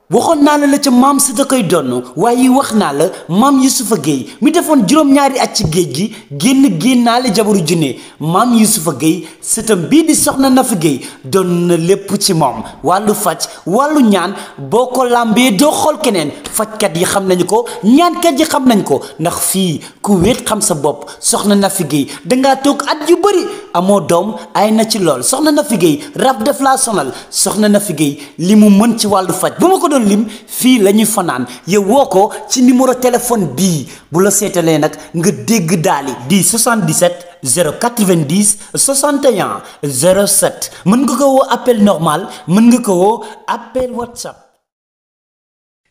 waxoon naa la ca maam si da koy donn waaye wax naa la maam Youssoufa Gueye mi defoon juróom-ñaari at ci géej gi génnaale jabaru junne maam Youssoufa Gueye sëtam bii di soxna Nafi Gueye doon na lépp ci moom wàllu faj wàllu ñaan boo ko làmbee doo xool keneen fajkat yi xam nañu ko ñaankat yi xam nañ ko ndax fii ku wéet xam sa bopp soxna Nafi Gueye dangaa toog at yu bëri amoo doom ay na ci lool soxna Nafi Gueye rab def laa sonal soxna Nafi Gueye li mu mën ci wàllu faj bu ma ko doon lim fii la ñuy fanaan yow woo ko ci numéro téléphone bii bu la seetalee nag nga dégg daali di 77 090 61 07 mën nga ko woo appel normal mën nga ko woo appel WhatsApp.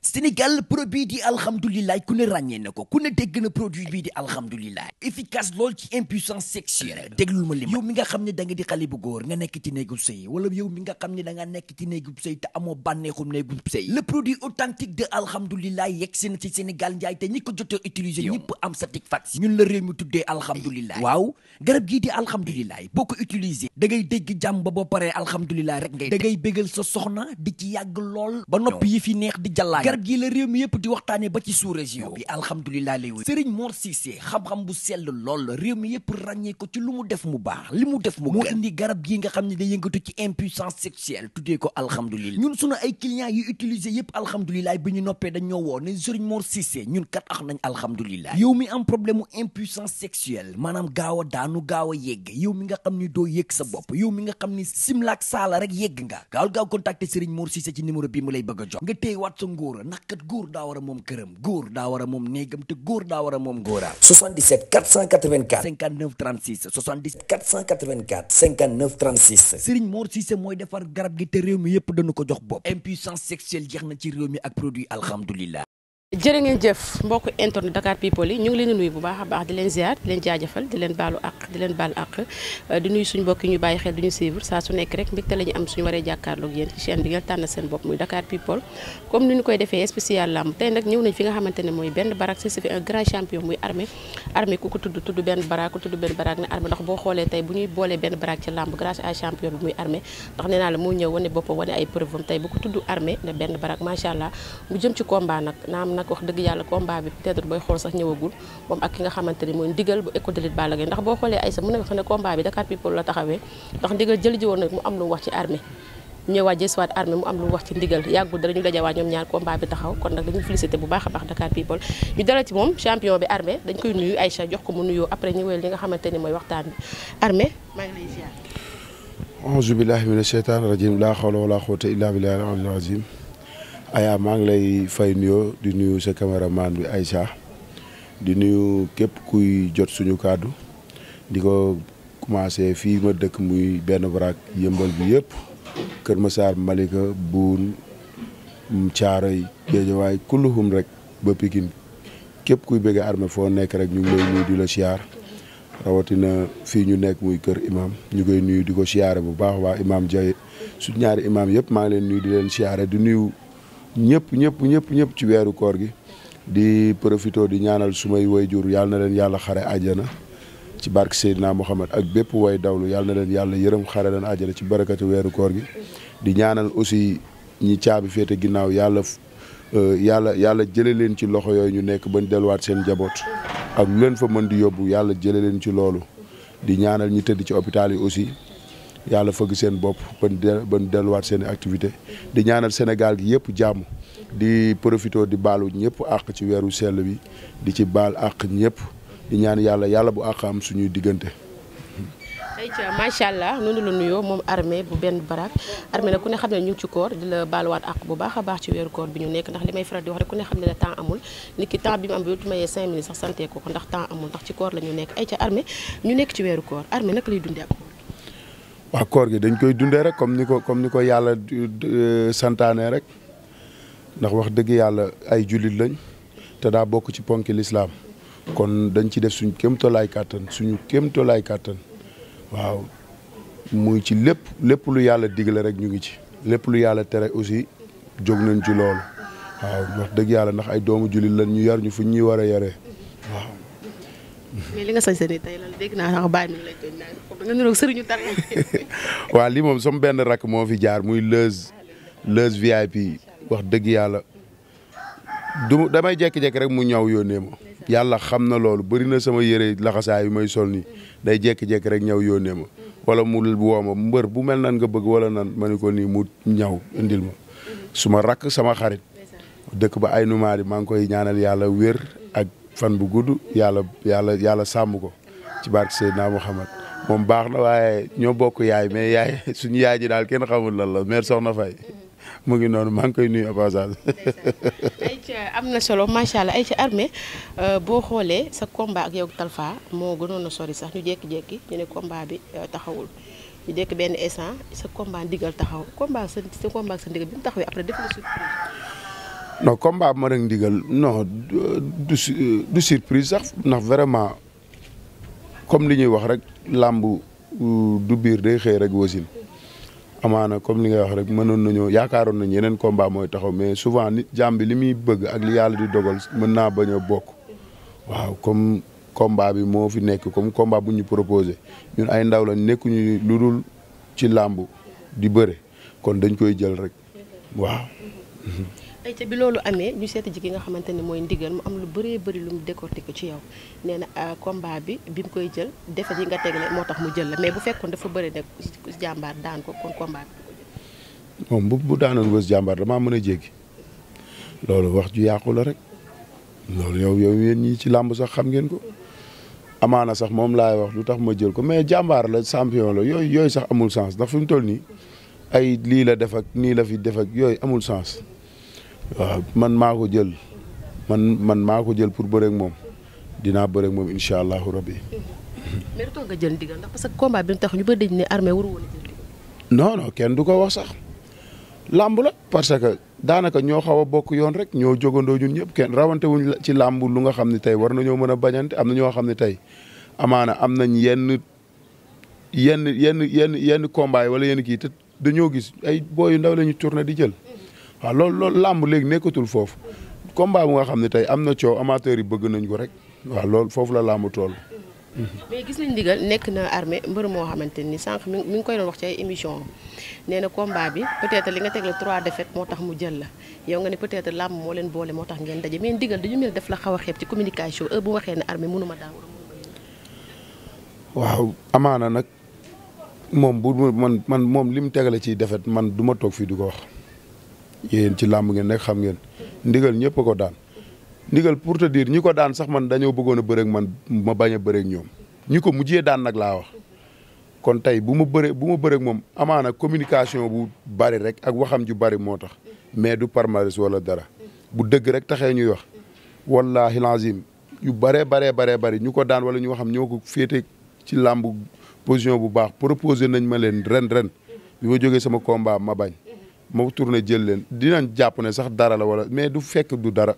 Sénégal produit di alhamdulilah ku ne ràññee na ko ku ne dégg na produit bii di alhamdulilah efficace lool ci impuissance sexuelle déglul ma li yow mi nga xam ne da nga di xale bu góor nga nekk ci néegu sëy wala yow mi nga xam ne da nga nekk ci néegu sëy te amoo bànneexum néegu sëy le produit authentique de alhamdulilah yegg si na ci Sénégal njaay te ñi ko jotee utiliser ñëpp am satisfaction ñun la réew mi tuddee alhamdulilah waaw garab gii di alhamdulilah boo ko utiliser da ngay dégg jàmm ba boo paree alhamdulilah rek ngay da ngay bégal sa soxna di ci yàgg lool ba noppi yi fi neex di jàllaay garab gii la réew mi yëpp di waxtaane ba ci sous région bi alhamdulilah lay wéy Serigne Mor Cissé xam-xam bu sell lool réew mi yëpp ràññee ko ci lu mu def mu baax li mu def mu moo indi garab gii nga xam ne day yëngatu ci impuissance sexuelle tuddee ko alhamdulilah ñun sunu ay clients yu utiliser yëpp alhamdulilah bi ñu noppee dañ ñoo woo ne Serigne Mor Cissé ñun kat ax nañ alhamdulilah yow mi am problème mu impuissance sexuelle maanaam gaaw a daanu gaaw a yegg yow mi nga xam ni doo yëg sa bopp yow mi nga xam ni simlaak saala rek yegg nga gaaw contacter Serigne Mor Cissé ci numéro bi mu lay bëgg a jox nga téye waat sa ngóora ndax kat góor daa war a moom këram góor daa war a moom néegam te góor daa war a moom góoraam 77 484 59 36 77 484 59 36 Serigne Mor Cissé mooy defar garab gi te réew mi yëpp dañu ko jox bopp impuissance sexuelle jeex na ci réew mi ak produit alhamdulilah. jërë ngeen jëf mbokk internet Dakar People yi ñu ngi leen di nuyu bu baax a baax di leen ziar di leen jaajëfal di leen baalu àq di leen baal àq di nuyu suñu mbokk yi ñu bàyyi xel du ñu suivre saa su nekk rek mbégte la ñu am suñu waree jàkkaarloog yéen ci chaîne bi ngeen tànn seen bopp muy Dakar People comme ni ñu koy defee spécial lamb tey nag ñëw nañ fi nga xamante ne mooy benn barak c'est fi un grand champion muy armée ku ko tudd benn barak ku tudd benn barak ne armée ndax boo xoolee tey bu ñuy boolee benn barak ci lamb grâce à champion bi muy armée ndax nee naa la moo ñëw wane boppam wane ay preuve am tey bu ko tudd armée ne benn barak macha allah mu jëm ci combat nag naam nag wax dëgg yàlla combat bi peut-être booy xool sax ñëwagul moom ak ki nga xamante ni mooy ndigal bu école de lutte Balla Gaye ndax boo xoolee ay sa mën na wax ne combat bi Dakar People la taxawee ndax ndigal jël ji woon nag mu am lu mu wax ci armée ñëwaat jëswaat armée mu am lu mu wax ci ndigal yàggul dara ñu dajawaat ñoom ñaar combat bi taxaw kon nag dañuy félicité bu baax a baax Dakar People ñu dala ci moom champion bi armée dañ koy nuyu Aïcha jox ko mu nuyoo après ñëwee li nga xamante ni mooy waxtaan bi armée maa ngi lay ziar. auzu billahi mina sheytaani rajim laa hawla wala quwwata illa billahi al-aliyyil azim aya maa ngi lay fay nuyoo di nuyu sa caméraman bi Aïcha di nuyu képp kuy jot suñu kàddu di ko commencé fii ma dëkk muy benn baraak yëmbal bi yëpp Kër Massar Malika Buun Caaroy Géejawaay kulluhum rek ba Pikine képp kuy bëgg armée foo nekk rek ñu ngi lay nuyu di la siyaar rawatina fii ñu nekk muy kër imam ñu koy nuyu di ko siyaare bu baax waa imam Jaye su ñaari imam yëpp maa ngi leen nuyu di leen siyaare di nuyu ñëpp ci weeru koor gi di profito di ñaanal sumay wayjur yàlla na leen yàlla xare àjjana ci barke Seydina Mohamed ak bépp way dawlu yàlla na leen yàlla yërëm xare leen àjjana ci barakati weeru koor gi di ñaanal aussi ñi caabi féete ginnaaw yàlla jële leen ci loxo yooyu ñu nekk bañ delluwaat seen njaboot ak lu leen fa mën di yóbbu yàlla jële leen ci loolu di ñaanal ñi tëdd ci hôpital yi aussi yàlla fëgg seen bopp ban delluwaat seen activité di ñaanal Sénégal gi yëpp jàmm di profito di baalu ñëpp àq ci weeru sell bi di ci baal àq ñëpp di ñaan yàlla bu àq am suñuy diggante. ayca macha allah noonu la nuyoo moom armée bu benn barak armée nag ku ne xam ne ñu ngi ci koor di la baaluwaat àq bu baax a baax ci weeru koor bi ñu nekk ndax li may faral di wax rek ku ne xam ne la temps amul nit ki temps bi mu am bi tu mayee 5 minutes sax santee ko ndax temps amul ndax ci koor la ñu nekk ayca armée ñu nekk ci weeru koor armée naka lay dundee ak koor. waaw koor gi dañ koy dundee rek comme ni ko yàlla santaane rek ndax wax dëgg yàlla ay jullit lañ te daa bokk ci ponki lislaam kon dañ ci def suñu kéemtalaay kàttan waaw muy ci lépp lu yàlla digle rek ñu ngi ci lépp lu yàlla tere aussi jóg nañ ci loolu waaw wax dëgg yàlla ndax ay doomu jullit lañ ñu yar ñu fu ñuy war a yaree waaw. mais li nga sañ sa ni tey lan dégg naa sax bàyyi mi ngi lay koy naan comme nga niroog sëriñu tariix. waaw lii moom sama benn rakk moo fi jaar muy Leuz VIP wax dëgg yàlla du damay jékki-jékki rek mu ñaw yónnee ma yàlla xam na loolu bëri na sama yére laxasaay yu may sol nii day jékki-jékki rek ñaw yónnee ma wala mu woo ma mbër bu mel nan nga bëgg wala nan ma ni ko nii mu ñaw indil ma suma rakk sama xarit dëkk ba ay numaari maa ngi koy ñaanal yàlla wér ak fan bu gudd yàlla sàmm ko ci barke Seydina Muhammad moom baax na waaye ñoo bokk yaay mais yaay suñu yaay ji daal kenn xamul lan la mère Soxna Faye mu ngi noonu maa ngi koy nuyu passage. Aïcha am na solo macha allah Aïcha Armé boo xoolee sa combat ak yow Talfa moo gënoon a sori sax ñu jékki-jékki ñu ne combat bi taxawul ñu dekk benn instant sa combat ndigal taxaw sa combat ak sa ndigal bi mu taxawee après def na surprise. non combat bi ma rek ndigal non du surprise sax ndax vraiment comme li ñuy wax rek làmb du biir day xëy rek wasin amaana comme li ngay wax rek mënoon nañoo yaakaaroon nañ yeneen combat mooy taxaw mais souvent nit jàmm bi li muy bëgg ak li yàlla di dogal mën naa bañ a bokk waaw comme combat bi moo fi nekk comme combat bu ñu proposé ñun ay ndaw lañ nekkuñu lu dul ci làmb di bëre kon dañ koy jël rek waaw. Aïcha bi loolu amee ñu seeti ji ki nga xamante ne mooy ndigal mu am lu bëree bëri lu mu décortiqué ci yow nee na combat bi mu koy jël defet yi nga tegle moo tax mu jël la mais bu fekkoon dafa bëri nag jàmbaar daan ko kon combat bi. moom bu daanoon bës jàmbaar damaa mën a jéggi loolu wax ju yàqu la rek loolu yow yéen ñii ci làmb sax xam ngeen ko amaana sax moom laay wax lu tax ma jël ko mais jàmbaar la champion la yooyu sax amul sens ndax fi mu toll nii ay lii la def ak nii la fi def ak yooyu amul sens. waaw man maa ko jël man maa ko jël pour bëreeg moom dinaa bëreeg moom incha allahu rabbi. mais lu tax nga jël ndigal ndax parce que combat bi mu tax ñu bëri dañu ne Armé waru woon a jël ndigal. non kenn du ko wax sax làmb la parce que daanaka ñoo xaw a bokk yoon rek ñoo jógandoo ñun ñëpp kenn rawante wuñ ci làmb lu nga xam ne tey war nañoo mën a bañante am na ñoo xam ne tey amaana am nañ yenn combat yi wala yenn kii te dañoo gis ay booy yu ndaw la ñu tourné di jël. waaw loolu làmb léegi nekkatul foofu combat bu nga xam ne tey am na coow amateur yi bëgg nañ ko rek waaw loolu foofu la làmb toll. mais gis nañ ndigal nekk na Armé mbër moo xamante ni sànq mi ngi koy doon wax ci ay émission nee na combat bi peut-être li nga teg la 3 défaites moo tax mu jël la yow nga ne peut-être làmb moo leen boole moo tax ngeen daje mais ndigal dañu mel def la xaw a xeeb ci communication bu waxee ne Armé mënuma daan waaw amaana nag moom man moom li mu tegale ci défaite man du ma toog fii di ko wax. yéen ci làmb ngeen nekk xam ngeen ndigal ñëpp a ko daan ndigal pour te dire ñi ko daan sax man dañoo bëggoon a bëreeg man ma bañ a bëreeg ñoom ñi ko mujjee daan nag laa wax kon tey bu ma bëreeg moom amaana communication bu bari rek ak waxam ju bari moo tax mais du palmarès wala dara bu dëgg rek taxee ñuy wax wallaahi lazim yu bari ñu ko daan wala ñu xam ñoo ko féete ci làmb position bu baax proposé nañ ma leen ren bi ma jógee sama combat ma bañ. ma tourné jël leen dinañ jàpp ne sax dara la wala mais du fekk du dara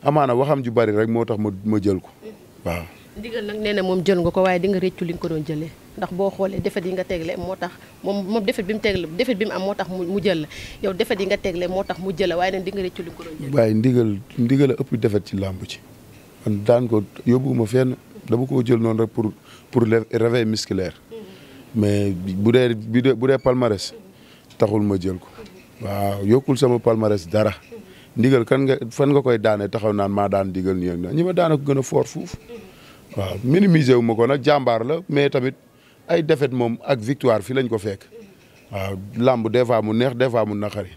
amaana waxam ju bari rek moo tax ma jël ko waaw. ndigal nag nee na moom jël nga ko waaye di nga réccu li nga ko doon jëlee ndax boo xoolee defet yi nga tegle moo tax moom defet bi mu am moo tax mu jël la yow defet yi nga tegle moo tax mu jël la waaye nag di nga réccu li nga ko doon jëlee. waaye ndigal a ëpp defet ci làmb ci man daan ko yóbbuwuma fenn dama koo jël noonu rek pour réveil musculaire mais bu dee palmarès taxul ma jël ko waaw yokkul sama palmarès dara ndigal fan nga koy daane taxaw naan maa daan ndigal nii ak ñi ma daana ko gën a fort fuuf waaw minimiser wu ma ko nag jàmbaar la mais tamit ay défaite moom ak victoire fi lañ ko fekk waaw làmb des fois mu neex des fois mu naqari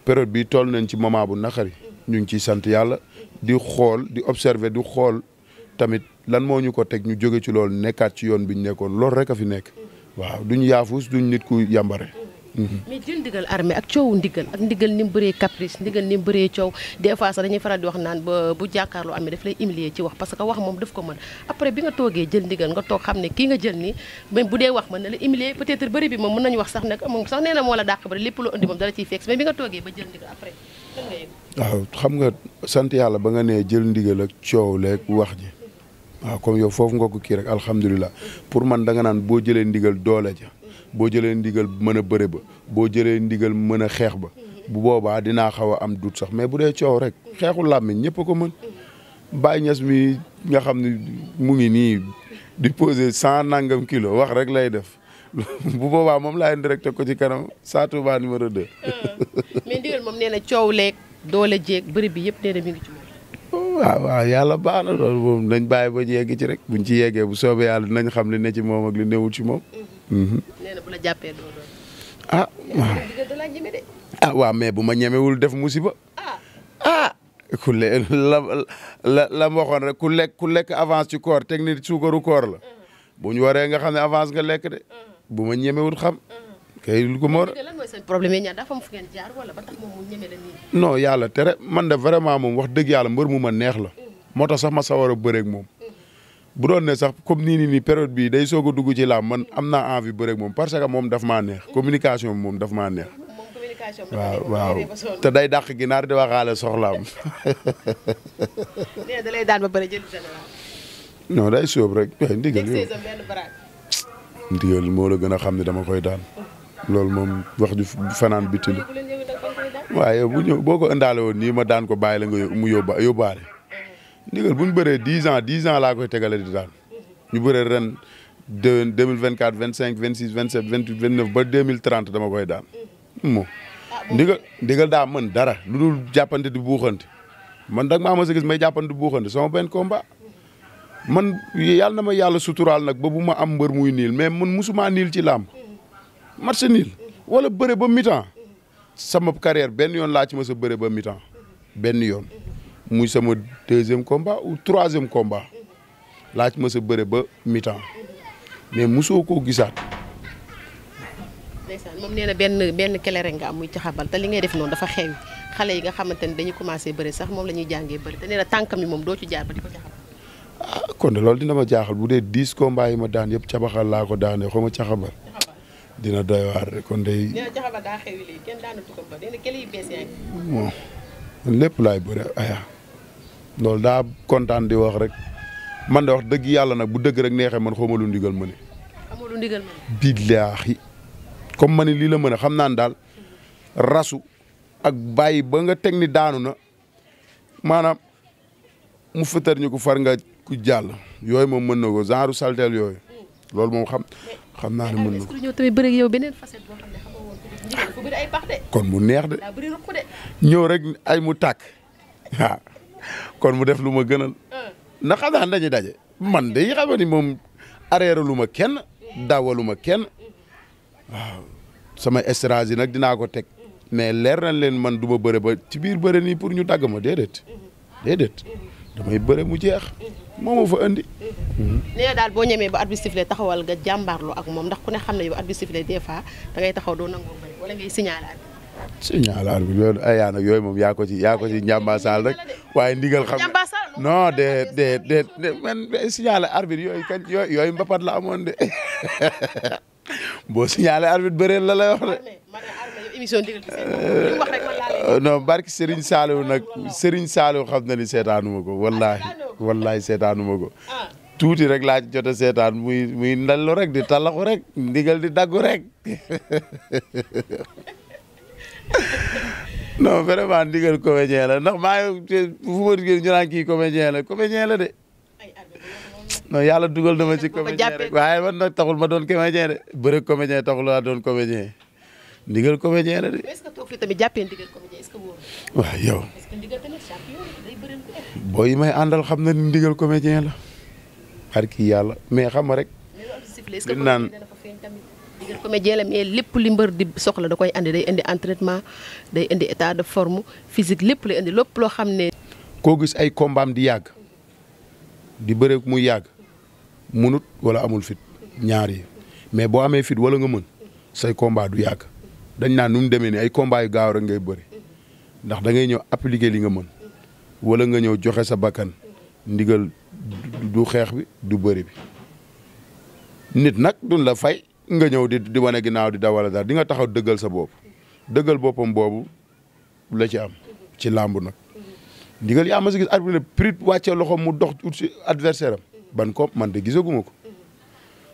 période bi toll nañ ci moment bu naqari ñu ngi ciy sant yàlla di xool di observer di xool tamit lan moo ñu ko teg ñu jóge ci loolu nekkaat ci yoon bi ñu nekkoon loolu rek a fi nekk waaw duñ yaafus duñ nit ku yàmbare. mais jël ndigal Armé ak coowu ndigal ak ndigal ni mu bëree caprice ndigal ni mu bëree coow des fois sax dañuy faral di wax naan bu jàkkaarloo amee daf lay humilier ci wax parce que wax moom daf ko mën après bi nga toogee jël ndigal nga toog xam ne kii nga jël nii même bu dee wax mën na la humilier peut-être bëri bi moom mën nañu wax sax nag moom sax nee na moo la dàq bëri lépp loo indi moom dala ciy fekk mais bi nga toogee ba jël ndigal après lan nga yëg. waaw xam nga sant yàlla ba nga nee jël ndigal ak coow leeg wax ji waaw comme yow foofu nga ko kii rek alhamdulilah pour man da nga naan boo jëlee ndigal doole ja boo jëlee ndigal mën a bëre ba boo jëlee ndigal mën a xeex ba bu boobaa dinaa xaw a am dut sax mais bu dee coow rek xeexu làmmiñ ñëpp a ko mën Baye Niass mi nga xam ne mu ngi nii di poser 100 nangam kilo wax rek lay def bu boobaa moom laa indi rek teg ko ci kanam Sa Touba numéro 2. mais ndigal moom nee na coow leeg doole jeeg bëri bi yëpp nee na mi ngi ci moom. waaw yàlla baax na loolu moom nañ bàyyi ba ñu yegg ci rek buñ ci yeggee bu soobee yàlla dinañ xam li ne ci moom ak li newul ci moom. nee na bu la jàppee doo doon. waaw mais bu ma ñemewul def musiba. ku la ma waxoon rek ku lekk avance ci koor teg ni suukaru koor la. bu ñu waree nga xam ne avance nga lekk de. bu ma ñemewul xam. kay lu ko mor. lan mooy seen problème yi ñaar dafa am fu ngeen jaar wala ba tax moom mu ñeme la nii. non yàlla tere man de vraiment moom wax dëgg yàlla mbër mu ma neex la. moo tax sax ma sawar a bëreeg moom. bu doon ne sax comme nii période bii day soog a dugg ci làmb man am naa envie bëreeg moom parce que moom daf maa neex communication bi moom daf maa neex. waaw te day dàq ginaar di waxaale soxlaam. nee da lay daan ba bëri jël général. non day sóob rek ndigal moo la gën a xam ne dama koy daan. loolu moom wax ju fanaan biti la. waaye bu ñëw boo ko indaale woon nii ma daan ko bàyyi la nga mu yóbbaale. ndigal bu ñu bëree 10 ans laa koy tegale di daan. ñu bëree ren 2024 25 26 27 28 29 ba 2030 dama koy daan. moom ndigal daa mën dara lu dul jàppante di buuxante man dag maa mos a gis may jàppante di buuxante sama benn combat man yàlla na ma yàlla suturaal nag ba bu ma am mbër muy niil mais man musuma niil ci làmb match niil wala bëre ba mi-temps sama carrière benn yoon laa ci mos a bëre ba mi-temps benn yoon muy sama 2e combat ou 3e combat laa ci mos a bëre ba mi-temps mais mosoo koo gisaat. moom nee na benn kelere nga am muy caxabal te li ngay def noonu dafa xew xale yi nga xamante ne dañuy commencé bëri sax moom la ñuy jàngee bëri te nee na tànkam yi moom doo ci jaar ba di ko caxabal. kon de loolu dina ma jaaxal bu dee 10 combats yi ma daan yëpp cabaxal laa ko daanee xaw ma caxabal dina doy waar rek kon day. nee na caxabal daa xew léegi kenn daanatu ko ba nee na kele yu bees yaa ngi. bon lépp laay bëre aya loolu daa kontaan di wax rek man de wax dëgg yàlla nag bu dëgg rek neexee man xaw ma lu ndigal ma ne. xamoo lu ndigal ma ne. billaahi comme ma ne lii la mën a xam naan daal rasu ak bàyyi ba nga teg ni daanu na maanaam mu fëtër ñu ko far nga ku jàll yooyu moom mën na ko genre salteel yooyu loolu moom xam naa ne mën na ko. ñëw tamit bëri yow beneen facette boo xam ne xamoo woon ndigal fu bëri ay pax de. kon mu neex de. daa bëri ruq de. ñëw rek ay mu tàkk waaw kon mu def lu ma gënal. na xam naa dañuy daje man de xam ni moom arrière lu ma kenn dawalu ma kenn. waaw sama stratégie nag dinaa ko teg mais leer na leen man du ma bëre ba ci biir bëre nii pour ñu dagg ma déedéet damay bëre mu jeex moo ma fa andi. nee na daal boo ñemee ba arbitre sifflé taxawal nga jàmbaarloo ak moom ndax ku ne xam ne yow arbitre sifflé des fois da ngay taxaw doo nangoo bëri wala ngay signaler. signaler bi loolu ay yaa nag yooyu moom yaa ko ci njàmbaasaal rek waaye ndigal xam non de man signaler arbitre yooyu kañ yooyu mbapat la amoon de. boo signalé arbitre bëreel la lay wax de. non barki Serigne Saliou nag Serigne Saliou xam na ni seetaanuma ko wallaahi seetaanuma ko tuuti rek laa jot a seetaan muy ndallu rek di talaxu rek ndigal di daggu rek non vraiment ndigal comédien la ndax maa ngi fu ma duggee ñu naan kii comédien la de. non yàlla dugal na ma ci comédien rek waaye man nag taxul ma doon comédien de bëre comédien taxul ma doon comédien ndigal comédien la de. est-ce que toog fi tamit jàppee ndigal comédien est-ce que wóor na. waaw yow. parce que ndigal tamit champion day bëreel ko def. booy yi may àndal xam na ni ndigal comédien la. xar kii yàlla mais xam nga rek. li naan ndigal comédien la mais lépp li mbër di soxla da koy andi day indi entraînement day indi état de forme physique lépp lay indi lépp loo xam ne. koo gis ay kombaam di yàgg di bëre muy yàgg. munut wala amul fit ñaar yi mais boo amee fit wala nga mën say combat du yàgg dañ naan nu mu demee ni ay combat yu gaaw rek ngay bëri ndax da ngay ñëw appliquer li nga mën wala nga ñëw joxe sa bakkan ndigal du xeex bi du bëri bi nit nag duñ la fay nga ñëw di wane ginnaaw di dawala dara di nga taxaw dëggal sa bopp dëggal boppam boobu la ci am ci làmb nag ndigal yaa ma si gis arbitre prix wàccee loxo mu dox ut si adversaire am ban ko man de gisaguma ko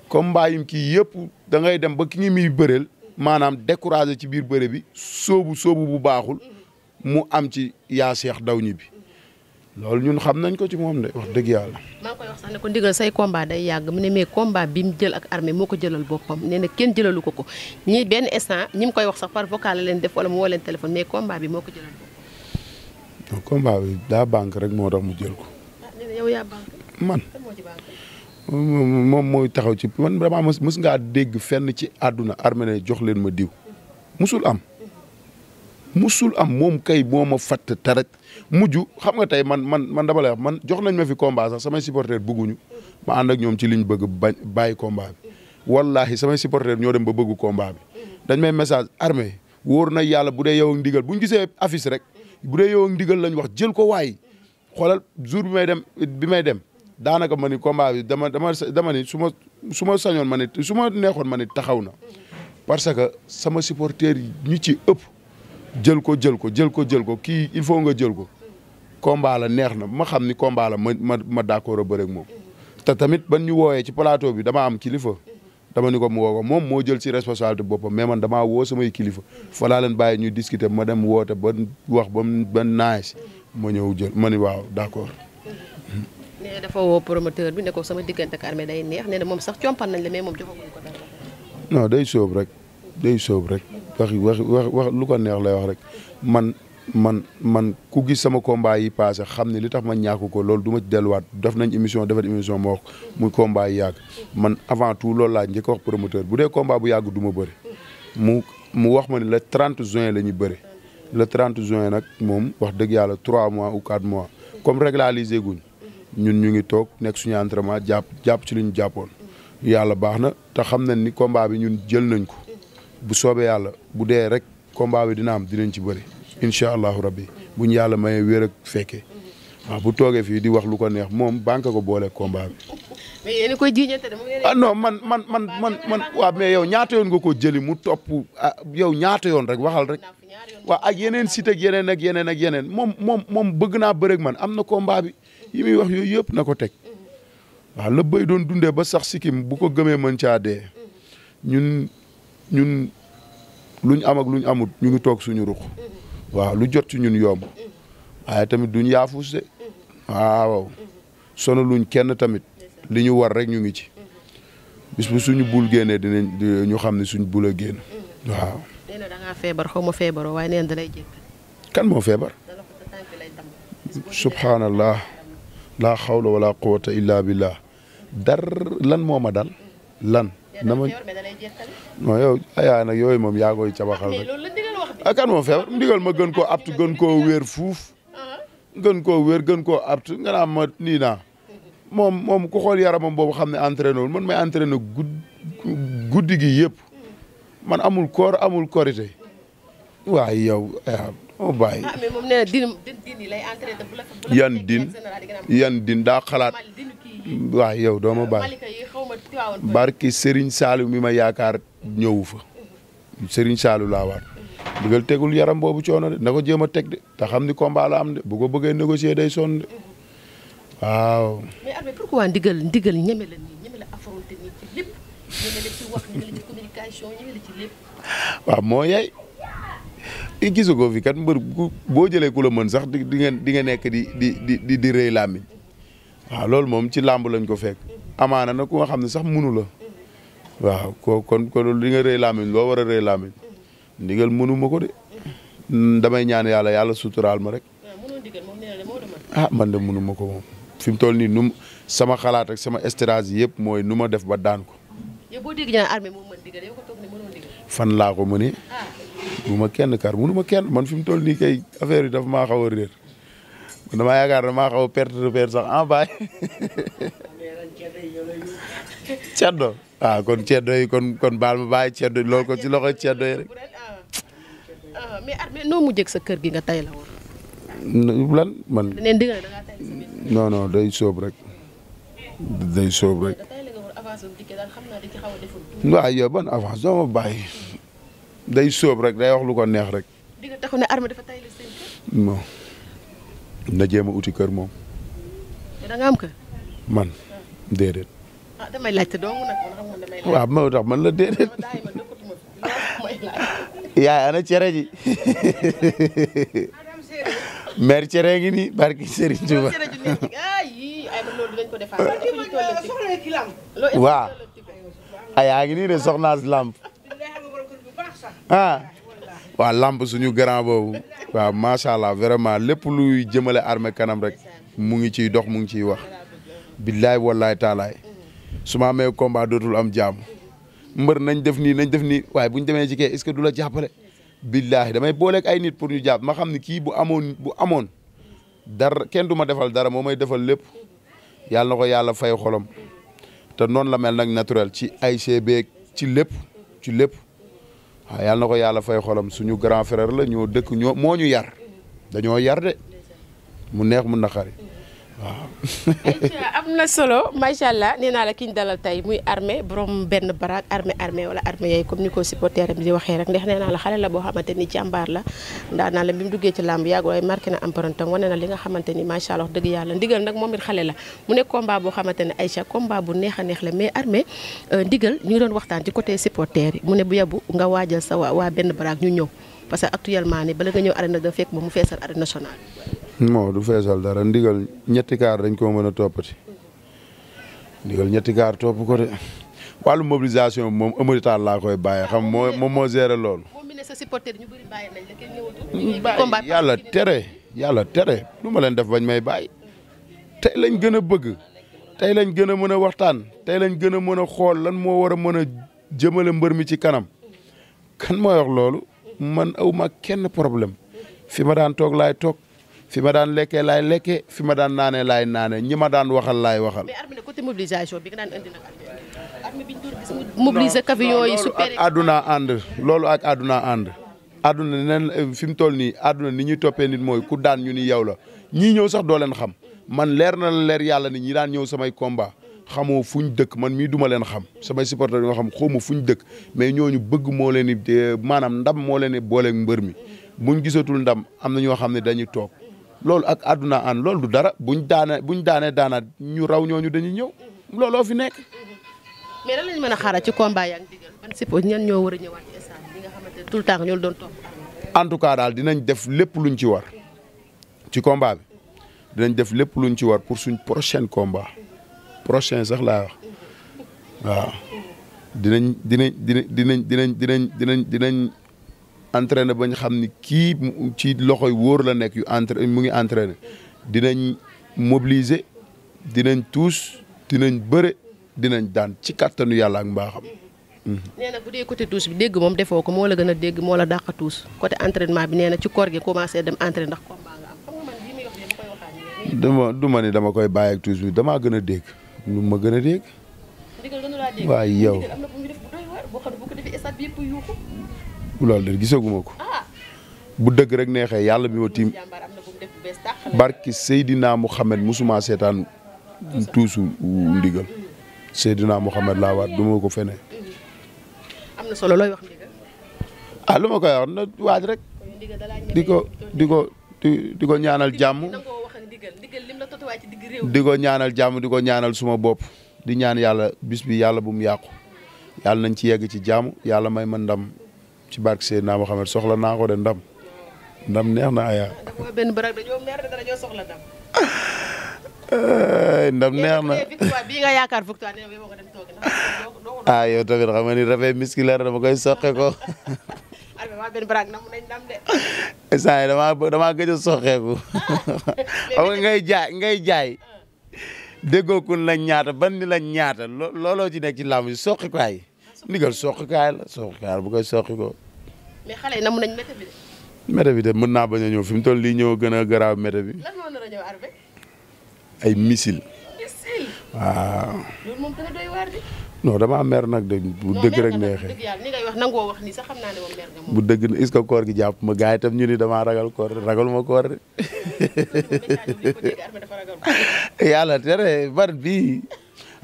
comme mbaayum kii yëpp da ngay dem ba ki ngi muy bëreel maanaam découragé ci biir bëre bi soobu bu baaxul mu am ci yaa seex daw ñi bi loolu ñun xam nañ ko ci moom de wax dëgg yàlla. maa ngi koy wax sax ne ko ndigal say combat day yàgg mu ne mais combat bi mu jël ak armée moo ko jëlal boppam nee na kenn jëlalu ko ko ñi benn instant ñi mu koy wax sax par vocal la leen def wala mu woo leen téléphone mais combat bi moo ko jëlal boppam. donc combat bi daa banque rek moo tax mu jël ko. ah nee na yow yaa banque. man kan moo ci banque. moom mooy taxaw ci man vraiment mës ngaa dégg fenn ci àdduna armée ne jox leen ma diw musul am. musul am moom kay moo ma fatt taret mujj xam nga tey man dama lay wax man jox nañ ma fi combat sax samay supporters bëgguñu ma ànd ak ñoom ci liñ bëgg bàyyi combat bi wallahi samay supporters ñoo dem ba bëggu combat bi dañ may message armée wóor na yàlla bu dee yow ak ndigal bu ñu gisee affiche rek bu dee yow ak ndigal lañ wax jël ko waay xoolal jour bi may dem daanaka ma ni combat bi dama ni su ma sañoon ma ni su ma neexoon ma ni taxaw na parce que sama supporters yi ñu ci ëpp jël ko kii il faut nga jël ko combat la neex na ma xam ni combat la ma d'accord a bëre ak moom te tamit ban ñu woowee ci plateau bi dama am kilifa dama ni ko mu woo ko moom moo jël ci responsabilité boppam mais man damaa woo samay kilifa fa laa leen bàyyi ñuy discuter ma dem woote ba wax ba naaj ma ñëw jël ma ni waaw d'accord. nee na dafa woo promoteur bi ne ko sama diggante ak armée day neex nee na moom sax compal nañ la mais moom joxaguñ ko dara. non day sóob rek wax lu ko neex lay wax rek man ku gis sama combat yi passé xam ne li tax ma ñàkk ko loolu du ma ci delluwaat def nañ émission ma wax muy combat yi yàgg man avant tout loolu laa njëkk a wax promoteur bu dee combat bu yàgg du ma bëri mu wax ma ne le 30 juin la ñuy bëri le 30 juin nag moom wax dëgg yàlla 3 mois ou 4 mois comme régulariser guñ ñun ñu ngi toog nekk suñu entraînement jàpp ci li ñu jàppoon yàlla baax na te xam nañ ni combat bi ñun jël nañ ko bu soobee yàlla bu dee rek combat bi dina am dinañ ci bëri incha allahu rabbi buñ yàlla mayee wér ak fekkee waaw bu toogee fii di wax lu ko neex moom banque ko boole combat bi. mais yéen a koy jiiñante de ah non man waaw mais yow ñaata yoon nga ko jëli mu topp yow ñaata yoon rek waxal rek waaw ak yeneen site ak yeneen moom bëgg naa bëre ak man am na combat bi yi muy wax yooyu yëpp na ko teg waaw la bëy doon dundee ba sax sikkim bu ko gëmee mën caa dee ñun luñ am ak luñ amut ñu ngi toog suñu ruq waaw lu jot ci ñun yomb waaye tamit duñ yaafus de waaw sono luñ kenn tamit li ñu war rek ñu ngi ci bis bu suñu bul génnee ñu xam ne suñu bul a génn waaw. nee na da ngaa feebar xaw ma feebaroo waaye nee na da lay jégg. kan moo feebar. subhanallah laa xawla wala quwwata illa billah lan moo ma dal lan. na ma non yow ayaa nag yooyu moom yaa koy cabaxal rek kan moo feebar ndigal ma gën koo aptu gën koo wér fuuf gën koo aptu nga naa ma nii naa moom ku xool yaramam boobu xam ne entraîné wul man may entraîné guddi gi yëpp man amul koor amul korité waaye yow moo bàyyi. mais moom nee na din yi lay entraîné. yan din daa xalaat waaw yow doo ma bàyyi barki Serigne Saliou mi ma yaakaar ñëwu fa Serigne Saliou laa waat ndigal tegul yaram boobu coono de na ko jéem a teg de te xam ni combat la am de bu ko bëggee négocier day sonn de waaw. mais Armé pourquoi ndigal ñeme la nii ñeme la affronter nii ci lépp ñeme la ci wax ñeme la ci communication ñeme la ci lépp. waaw moo yey i gisu ko fi kat mbër boo jëlee ku la mën sax di nga nekk di rëy làmmiñ waaw loolu moom ci làmb lañ ko fekk amaana nag ku nga xam ne sax mënu la waaw kon di nga rëy làmmiñ loo war a rëy làmmiñ ndigal mënu ma ko de damay ñaan yàlla suturaal ma rek man de mënu ma ko moom fi mu toll nii sama xalaat ak sama stratégie yëpp mooy nu ma def ba daan ko. yow boo dégg ñaan Armé moom mën ndigal yow ko toog ne mënoo ndigal. fan laa ko mënee. bu ma kenn kar mënu ma kenn man fi mu toll nii kay affaire yi dafa maa xaw a réer man damaa yaakaar ne maa xaw a perte repère sax en bas. ceddo kon ceddo yi kon baal ma bàyyi ceddo loolu ko ci loxo ceddo yi rek. mais Armé noo mujjee sa kër gi nga tay la woon. lan man. neen digal da ngaa tay sa biir. non day sóob rek. day sóob rek. waaw yow ban avance doo ma bàyyi. day sóob rek day wax lu ko neex rek. di nga taxaw ne Armé dafa tay la seen kër. non na jéem a uti kër moom. da nga am kër. man déedéet. damay laajte dong nag man xam nga damay laajte. waaw moo tax man la déedéet. yaay ana cere ji. maire cere ngi nii barki Serigne Touba. waaw. yaa ngi nii de soxnaas lamp. waaw lamp suñu grand boobu. waaw macha allah vraiment lépp luy jëmale armée kanam rek mu ngi ciy dox mu ngi ciy wax. billaay wallaay taalaay. su ma amee combat dootul am jàmm. mbër nañ def nii waaye bu ñu demee ci kee est-ce que du la jàppale. billaahi damay booleeg ay nit pour ñu jàpp ma xam ne kii bu amoon dara kenn du ma defal dara moo may defal lépp yàlla na ko yàlla fay xolam te noonu la mel nag naturel ci ay beeg ci lépp waaw yàlla na ko yàlla fay xolam suñu grand frère la ñoo dëkk moo ñu yar dañoo yar de mu neex mu naqari waaw. am na solo macha allah nee naa la ki ñu dalal tey muy Armé borom benn baraak armée wala armée yooyu comme ni ko supporter bi di waxee rek ndax nee naa la xale la boo xamante ni jàmbaar la ndaa naa la bi mu duggee ci làmb yàgg waaye marqué na empreinte wane na li nga xamante ni macha allah wax dëgg yàlla ndigal nag moom it xale la mu nekk combat boo xamante ne Aïcha combat bu neex a neex la mais Armé ndigal ñu ngi doon waxtaan ci côté supporter yi mu ne bu yebu nga waajal sa waa benn baraak ñu ñëw parce que actuellement ni bala nga ñëw arène da fekk ba mu feesal arène nationale. moo du feesal dara ndigal ñetti kaar dañ ko mën a toppati ndigal ñetti kaar topp ko de wàllu mobilisation moom ëmarital laa koy bàyyi xam moom moo gérer loolu. moom mi ne sa supporter ñu bëri bàyyi nañ la kenn ñëwatul. yàlla tere lu ma leen def bañ may bàyyi tey lañ gën a bëgg tey lañ gën a mën a waxtaan tey lañ gën a mën a xool lan moo war a mën a jëmale mbër mi ci kanam kan mooy wax loolu man aw ma kenn problème fi ma daan toog laay toog. fi ma daan lekkee laay lekkee fi ma daan naanee laay naanee ñi ma daan waxal laay waxal. mais Armé côté mobilisation bi nga daan indi nag Armé bi ñu doon gis mu mobiliser camion yi super. àdduna ànd loolu ak àdduna ànd. àdduna nen fi mu toll nii àdduna ni ñuy toppee nit mooy ku daan ñu ni yow la ñii ñëw sax doo leen xam man leer na la leer yàlla ni ñi daan ñëw samay combat xamoo fuñ dëkk man mii duma leen xam samay supporter yi nga xam xawma fuñ dëkk mais ñooñu bëgg moo leen di maanaam ndam moo leen di booleeg mbër mi buñ gisatul ndam am na ñoo xam ne dañuy toog. loolu ak àdduna an loolu du dara buñ daanee daanaat ñu raw ñooñu dañuy ñëw looloo fi nekk. mais lan lañ mën a xaaral ci combat yaa ngi digal ban suppos ñan ñoo war a ñëwaat ci stade bi nga xamante ne tout le temps ñoo doon topp. en tout cas daal dinañ def lépp luñ ci war ci combat bi dinañ def lépp luñ ci war pour suñ prochain combat prochain sax laa wax waaw dinañ entraîné bañ xam ni kii ci loxoy wóor la nekk mu ngi entraîné dinañ mobiliser dinañ tuus dinañ bëre dinañ daan ci kàttanu yàlla ak mbaaxam. nee na bu dee côté tuus bi dégg moom defoo ko moo la gën a dégg moo la dàq tuus côté entraînement bi nee na ci koor gi commencé dem entraîné ndax combat nga am xam nga man bii muy wax nii ma koy waxaat. du ma ni dama koy bàyyi ak tuus bi damaa gën a dégg nu ma gën a dégg. ndigal gënu laa dégg waaye yow ndigal am na bu muy def bu doy waar boo xam ne bu ko defee stade bi yëpp yuuxu. loolu de gisaguma ko bu dëgg rek neexee yàlla bi ma tiim barki Seydina Mouhamed musuma seetaan tuusu ndigal Seydina Mouhamed laa waat du ma ko fene. am na solo looy wax ndigal. lu ma koy wax na waaj rek di ko ñaanal jàmm di ko ñaanal jàmm di ko ñaanal suma bopp di ñaan yàlla bis bi yàlla bu mu yàqu yàlla nañ ci yegg ci jàmm yàlla may ma ndam. ci barke Seydina Mohamed soxla naa ko de ndam neex na aya benn bërëb dañoo mer dañoo soxla ndam. ndam neex na victoire bii nga yaakaar victoire nee na ko dem toogi yow tamit xam nga ni rafet musculaire dama koy soqe ko. waa benn baraag nam nañ ndam de. instant yi damaa gëj a soqeeku xam nga ngay jaay déggoo kun lañ ñaata ban ni lañ ñaata looloo ci nekk ci làmb yi soqi kaay ndigal soqikaay la soqikaay bu koy soqi ko. mais xale yi namu nañ mété bi de. mété bi de mën naa bañ a ñëw fi mu toll lii ñëw gën a garaaw mété bi. lan moo nar a ñëw Armé. ay missile. missile. waaw. loolu moom dana doy waar de. non damaa mer nag de bu dëgg rek neexee. dëgg yàlla ni ngay wax nangoo wax nii sax xam naa ne moom mer nga moom. bu dëgg est-ce que koor gi jàpp ma gars yi itam ñu ni damaa ragal koor ragal ma koor de. yàlla tere bar bii.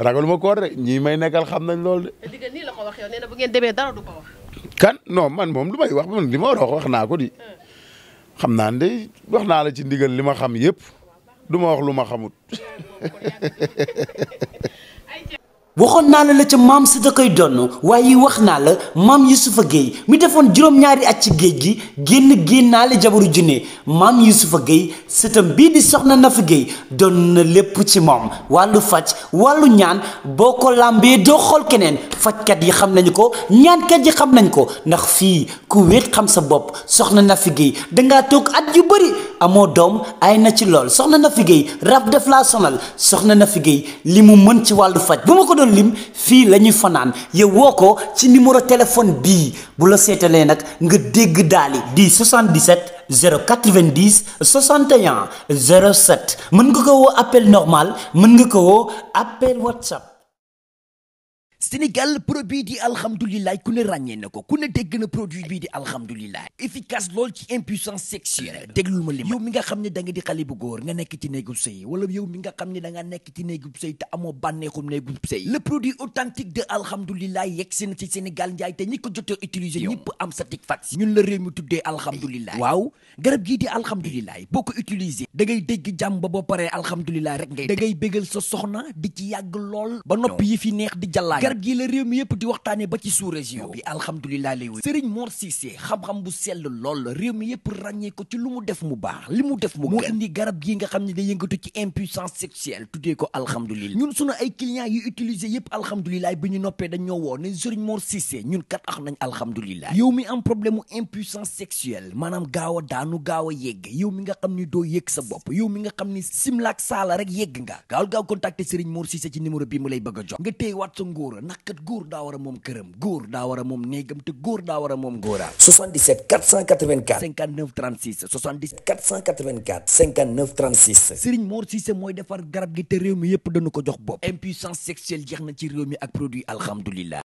ragal ma koor rek ñii may nekkal xam nañ loolu de. te nii la ko wax yow nee na bu ngeen demee dara du ko wax. kan non man moom lu may wax man li ma war a wax naa ko di. xam naa ne wax naa la ci ndigal li ma xam yëpp du ma wax lu ma xamut. waxoon naa la ca maam si da koy donn waaye wax naa la maam Youssoufa Gueye mi defoon juróom-ñaari at ci géej gi génnaale jabaru junne maam Youssoufa Gueye sëtam bii di soxna Nafi Gueye doon na lépp ci moom wàllu faj wàllu ñaan boo ko làmbee doo xool keneen fajkat yi xam nañu ko ñaankat yi xam nañ ko ndax fii ku wéet xam sa bopp soxna Nafi Gueye dangaa toog at yu bëri amoo doom ay na ci lool soxna Nafi Gueye rab def laa sonal soxna Nafi Gueye li mu mën ci wàllu faj bu ma ko doon lim fii la ñuy fanaan yow woo ko ci numéro téléphone bii bu la seetalee nag nga dégg daali di 77 090 61 07 mën nga ko woo appel normal mën nga ko woo appel WhatsApp. Sénégal produit di alhamdulilah ku ne ràññee na ko ku ne dégg na produit bii di alhamdulilah efficace lool ci impuissance sexuelle déglul ma li yow mi nga xam ne da nga di xale bu góor nga nekk ci néegu sëy wala yow mi nga xam ne da nga nekk ci néegu sëy te amoo bànneexum néegu sëy le produit authentique de alhamdulilah yegg si na ci Sénégal njaay te ñi ko jotee utiliser ñëpp am satisfaction ñun la réew mi tuddee alhamdulilah waaw garab gii di alhamdulilah boo ko utiliser da ngay dégg jàmm ba boo paree alhamdulilah rek ngay da ngay bégal sa soxna di ci yàgg lool ba noppi yi fi neex di jàllaay garab gi la réew mi yëpp di waxtaane ba ci sous-région bi alhamdulilah lay wéy Serigne Mor Cissé xam-xam bu sell lool réew mi yëpp ràññee ko ci lu mu def mu baax li mu def mu gën moo indi garab gi nga xam ne day yëngatu ci impuissance sexuelle tuddee ko alhamdulilah ñun sunu ay clients yu utiliser yëpp alhamdulilah bi ñu noppee dañ ñoo woo ne Serigne Mor Cissé ñun kat ax nañ alhamdulilah yow mi am problème mu impuissance sexuelle maanaam gaaw a daanu gaaw a yegg yow mi nga xam ni doo yëg sa bopp yow mi nga xam ni simlaak saala rek yegg nga gaaw contacter Serigne Mor Cissé ci numéro bi mu lay bëgg a jox nga téye waat sa ngóora kat góor daa war a moom këram góor daa war a moom néegam te góor daa war a moom góoraam 77 484 59 36 77 484 59 36 Serigne Mor Cissé mooy defar garab gi te réew mi yëpp dañu ko jox bopp impuissance sexuelle jeex na ci réew mi ak produit alhamdulilah